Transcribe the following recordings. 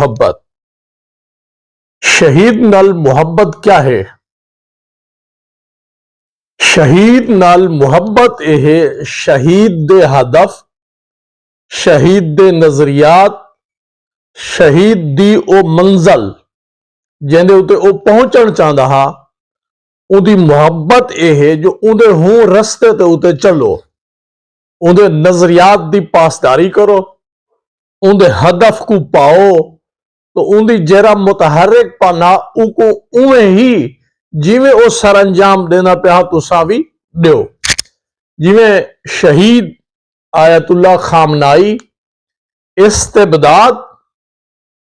محبت شہید نال محبت کیا ہے؟ شہید نال محبت یہ شہید دے ہدف، شہید دے نظریات، شہید دی او منزل جندے اتے او پہنچن چاہتا ہا ان دی محبت یہ جو اندے ہوں رستے تے اتے چلو، اندے نظریات دی پاسداری کرو، اندے ہدف کو پاؤ تو ان دی جیرا متحرک پانا او کو اوے ہی جیویں او سر انجام دینا پیا تساں وی دیو۔ جیویں شہید آیت اللہ خامنائی استبداد،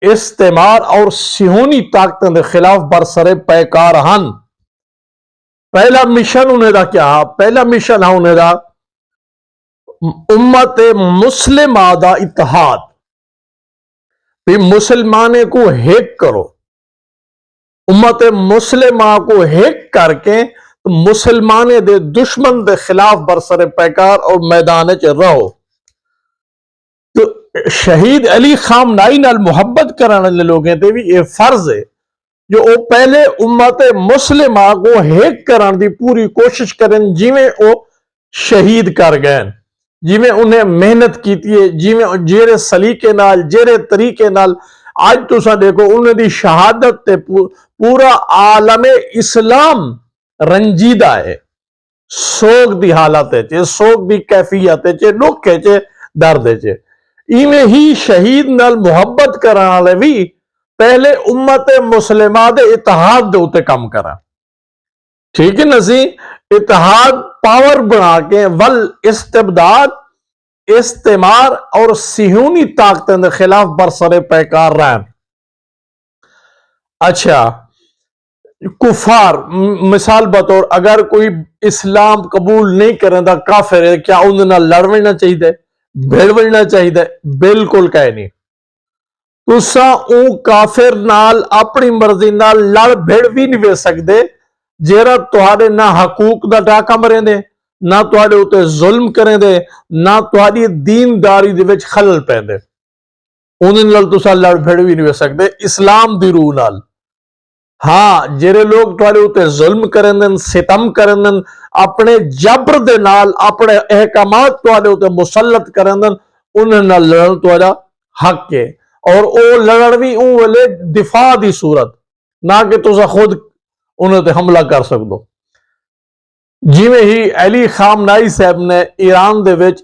استعمار اور صہیونی طاقتوں کے خلاف برسر پیکار ہن۔ پہلا مشن انہیں دا کیا؟ پہلا مشن ہے انہیں دا امت مسلمہ دا اتحاد، بھی مسلمانے کو ہیک کرو، امت مسلمہ کو ہیک کر کے مسلمانے دے دشمن دے خلاف برسر پیکار اور میدان چ رہو۔ تو شہید علی خامنائی نال محبت کرنے والے لوگوں تے بھی یہ فرض ہے جو او پہلے امت مسلمہ کو ہیک کرن دی پوری کوشش کریں، جیویں او شہید کر گئے، جیویں انہیں محنت کیتی ہے، جیویں جیرے سلیقے نال، جیرے طریقے نال آج تساں دیکھو انہیں دی شہادت تے پورا عالم اسلام رنجیدہ ہے، سوگ دی حالت ہے، سوگ دی کیفیت ہے، دکھ ہے، درد ہے۔ ایویں ہی شہید نال محبت کرنے والے بھی پہلے امت مسلمہ دے اتحاد دے اوتے کام کرا، ٹھیک ہے نا سی؟ اتحاد پاور بنا کے ول استبداد، استعمار اور صہیونی طاقتوں کے خلاف برسر پیکار رہن۔ اچھا، کفار مثال بطور اگر کوئی اسلام قبول نہیں کریں دا کافر ہے، کیا انہوں نے لڑنا چاہیے، بھیڑنا چاہیے؟ بالکل کہہ نہیں۔ تساں اون کافر نال اپنی مرضی نال لڑ بھیڑ بھی نہیں وے سکدے جیڑا تہاڈے نہ حقوق دا ڈاکا مریں دے، نہ تہاڈے اوتے ظلم کریں دے، نہ تہاڈی دینداری دے وچ خلل پیندے، انہاں نال تساں لڑ بھیڑ بھی نہیں وے سکدے اسلام دی روح نال۔ ہاں جیڑے لوگ تہاڈے اوتے ظلم کریں دے، ستم کریں دے، اپنے جبر دے نال اپنے احکامات تہاڈے اوتے مسلط کریں دے، انہاں نال لڑن تہاڈا حق ہے، اور او لڑن بھی اون ویلے دفاع دی صورت، نہ کہ تساں خود انہوں تے حملہ کر سکدو۔ جیویں ہی علی خامنائی صاحب نے ایران دے وچ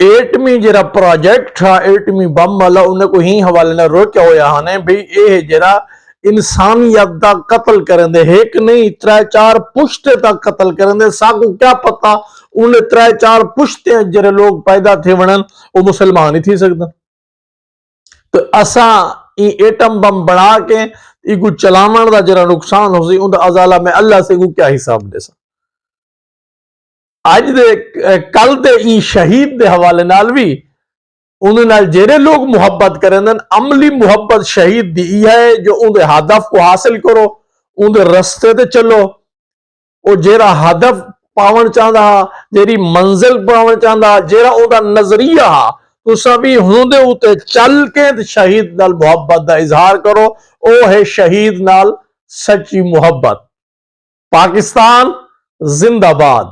ایٹمی جڑا پروجیکٹ تھا، ایٹمی بم والا، انہیں کو ہی حوالے نہ روکیا ہویا ہانے بھئی اے جڑا انسانیت دا قتل کریں دے، ایک نہیں 3-4 پشتے تک قتل کریں دے، ساکو کیا پتا انہیں 3-4 پشتے جڑے لوگ پیدا تھے ونن وہ مسلمان ہی تھی سکتا۔ تو اساں ایٹم بم بنا کے ایگو چلاون دا جڑا نقصان ہو سی ان دا ازالہ میں اللہ سے کو کیا حساب دے سا۔ آج دے کل دے ای شہید دے حوالے نال بھی انہوں نال جیرے لوگ محبت کریں دن، عملی محبت شہید دی ہے جو ان دے ہدف کو حاصل کرو، ان دے رستے تے چلو، او جیرا ہدف پاون چاہتا، جیری منزل پاون چاہتا، جیرا ان دا نظریہ تو سبھی ہوں دے اوتے چل کے شہید نال محبت دا اظہار کرو، او ہے شہید نال سچی محبت۔ پاکستان زندہ باد۔